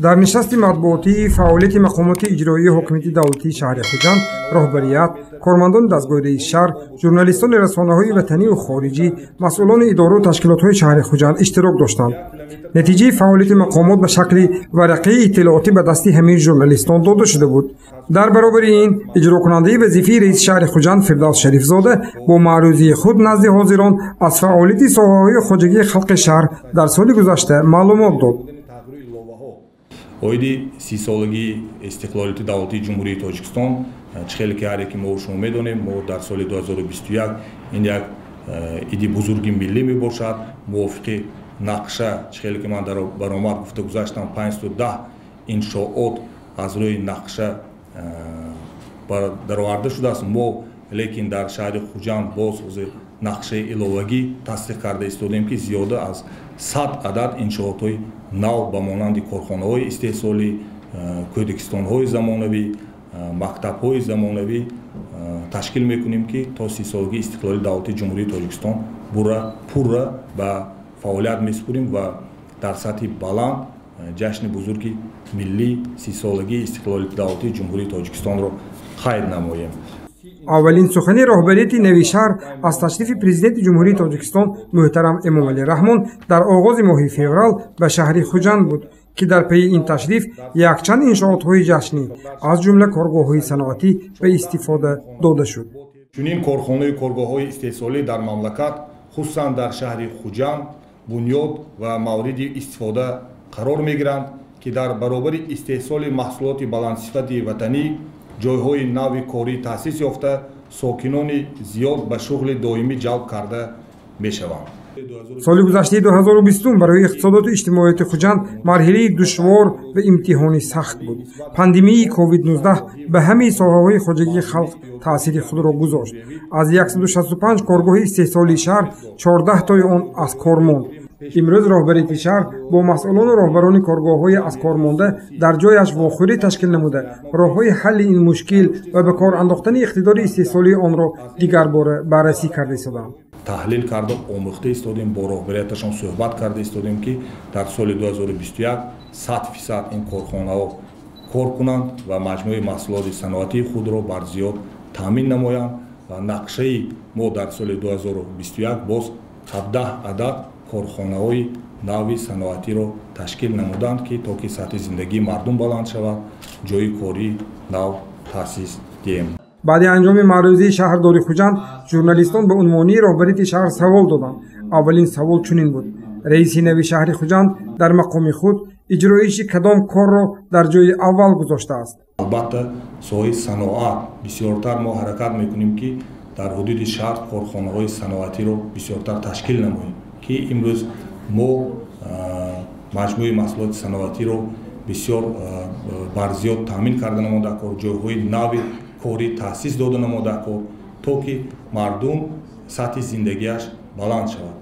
در نشست مطبوعاتی فعالیت مقامات اجرایی حکومت دولتی شهر خوجند، رهبریت، کارمندان دستگاه رئیس شهر، ژورنالیستان رسانه‌های وطنی و خارجی، مسئولان اداره و تشکیلات‌های شهر خوجند اشتراک داشتند. نتیجه فعالیت مقامات به شکل ورقه اطلاعاتی به دست همه ژورنالیستان داده شده بود. در برابر این، اجرا کننده وظیفه رئیس شهر خوجند فردوس شریف زاده با معروضی خود نزد حاضران از فعالیت ساحه‌های خواجگی خلق شهر در سال گذشته معلومات داد. اویدی 30 سالگی استقلالیت دولتی جمهوری تاجیکستان چخیلی که هر یکی ما شما میدونیم ما در سال 2021 این یک ایدی بزرگی ملی می باشد موافق نقشه چخیلی که من در برآمد گفته گذاشتم 510 انشاءات از روی نقشه درآورده شده است ما لیکن در شهر خوجند باز نقشه علاوگی تصدیق کرده ایستادیم که زیاده از 100 عدد انشاءات‌های نو به مانند کارخانه‌های استحصالی، کودکستان‌های زمانوی، مکتب‌های زمانوی تشکیل می‌کنیم که تا 30 سالگی استقلال دولتی جمهوری تاجیکستان پورا به فعالیت می‌سپاریم و در سطح بلند جشن بزرگ ملی 30 سالگی استقلال دولتی جمهوری تاجیکستان را قید نماییم. اولین سخن رهبریت نوی شهر از تشریف پرزیدنت جمهوری تاجیکستان محترم امامعلی رحمان در آغاز ماه فوریه به شهر خوجند بود که در پی این تشریف یکچند انشاءات‌های جشنی از جمله کارگاه‌های صنعتی به استفاده داده شد. چنین کارگاه‌های استحصالی در مملکت خصوصا در شهر خوجند بنیاد و مورد استفاده قرار می‌گیرند که در برابر استحصال محصولات بلندصفت وطنی جایهای نو کاری تأسیس یافته ساکنان زیاد به شغل دائمی جلب کرده میشوند. سال گذشته 2020 برای اقتصادات و اجتماعیت خوجند مرحله دشوار و امتحانی سخت بود. پاندمی کووید 19 به همه ساحه‌های خواجگی خلق تأثیر خود را گذاشت. از 165 کارگاه استحصالی شهر 14 تای آن از کار ماند. امروز رهبریت شهر با مسئولان و راهبران کارگاه‌های از کار مانده در جایش واخوری تشکیل نموده راه‌های حل این مشکل و به کار انداختن اقتدار استحصالی آن را دیگر باره بررسی کرده ایستادند. تحلیل کرده آموخته ایستادیم با رهبریتشان صحبت کرده ایستادیم که در سال 2021 100% این کارخانه‌ها کار کنند و مجموعه محصولات صنعتی خود را بر زیاد تامین نمایند و نقشه ما در سال 2021 باز 17 عدد کارخانه‌های نوی صنعتی را تشکیل نمودند که تا که سطح زندگی مردم بلند شود جای کاری نو تأسیس دهیم. بعد انجام معروضه شهرداری خوجند ژورنالیستان به عنوان رهبریت شهر سوال دادند. اولین سوال چنین بود: رئیس نوی شهر خوجند در مقام خود اجرایش کدام کار را در جای اول گذاشته است؟ البته ساحه صنعت بسیارتر ما حرکت میکنیم که در حدود شهر کارخانه‌های صنعتی را بسیارتر تشکیل نماییم که امروز ما مجموعه محصولات صنعتی را بسیار برزیاد تامین کرده نموده کار جایهای نوی کاری تأسیس داده نموده کار تا که مردم سطح زندگیش بلند شود.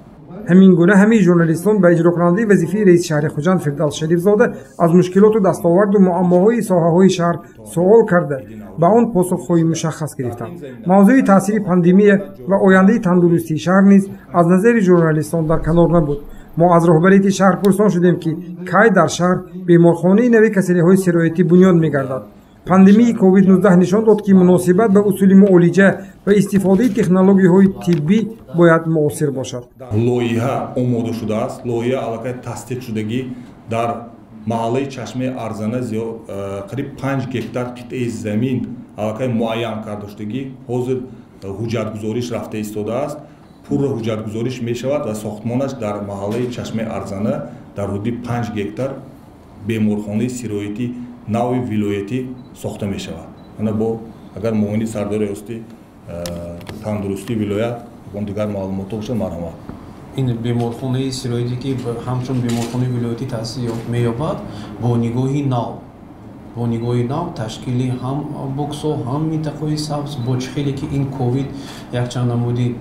همین گونه همه ژورنالیستان به اجرا کننده وظیفه رئیس شهر خوجند فردوس شریف زاده از مشکلات و دستاورد و معماهای ساحه‌های شهر سوال کرده به آن پاسخ‌های مشخص گرفتند. موضوع تاثیر پاندمی و آینده تندرستی شهر نیز از نظر ژورنالیستان در کنار نبود. ما از رهبریت شهر پرسان شدیم که کی در شهر بیمارخانه نوی کسری‌های سرایتی بنیاد می‌گردد. پاندمی کووید 19 نشان داد که مناسبت به اصول معالجه و استفاده تکنولوژی‌های طبی باید مؤثر باشد. لایحه آماده شده است. لایحه علاقه تصدیق شدگی در محله چشمه ارزانه زیاد قریب 5 گکتار قطعه زمین علاقه معین کرده شدگی حاضر حجتگذاریش رفته ایستاده است. پور حجتگذاریش می شود و ساختمانش در محله چشمه ارزانه در حدود 5 گکتار بیمارخانه سرایتی نوی ولایتی ساخته می شود. انا با اگر معاونی سردار ریاستی تندرستی ولایت با دیگر معلومات باشه مرحمت. این بیمارخانه سرایتی که همچون بیمارخانه ولایتی تأسیس می‌یابد با نگاهی نو تشکیلی هم بوکس و هم منطقه سبز با خیلی که این کووید یک چند نمودی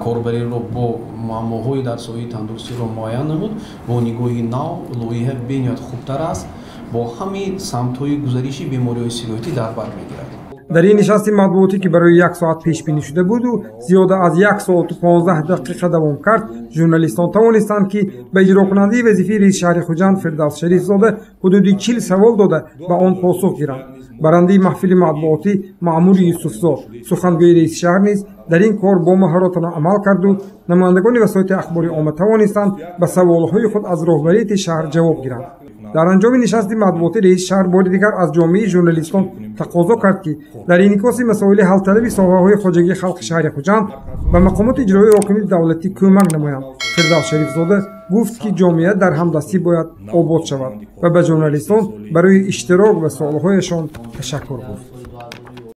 کاربری رو با معماهای در سایه تندرستی رو معین نمود با نگاهی نو لایحه بینیاد خوبتر است با همین سمت‌های گزارشی بیماری‌های سرایتی در بر می‌گیرد. در این نشست مطبوعاتی که برای 1 ساعت پیش بینی شده بود و زیاده از 1 ساعت و 15 دقیقه دوام کرد، ژورنالیستان توانستند که به اجرا کننده وظیفه رئیس شهر خوجند فردوس شریف زاده حدود 40 سوال داده به آن پاسخ گیرند. برنده محفل مطبوعاتی مأمور یوسفزاد سخنگوی رئیس شهر نیز در این کار با مهارتانه عمل کرد و نمایندگان وسایط اخباری عامه توانستند به سوالهای خود از رهبری شهر جواب گیرند. در انجام نشست مطبوعاتی رئیس شهر بار دیگر از جامعه ژورنالیستان تقاضا کرد که در انعکاس مسائل حل طلبی ساحه‌های خواجگی خلق شهر خوجند به مقامات اجرایی حاکمیت دولتی کمک نمایند. فردوس شریف زاده گفت که جامعه در همدستی باید آباد شود و به ژورنالیستان برای اشتراک و سوالهایشان تشکر گفت.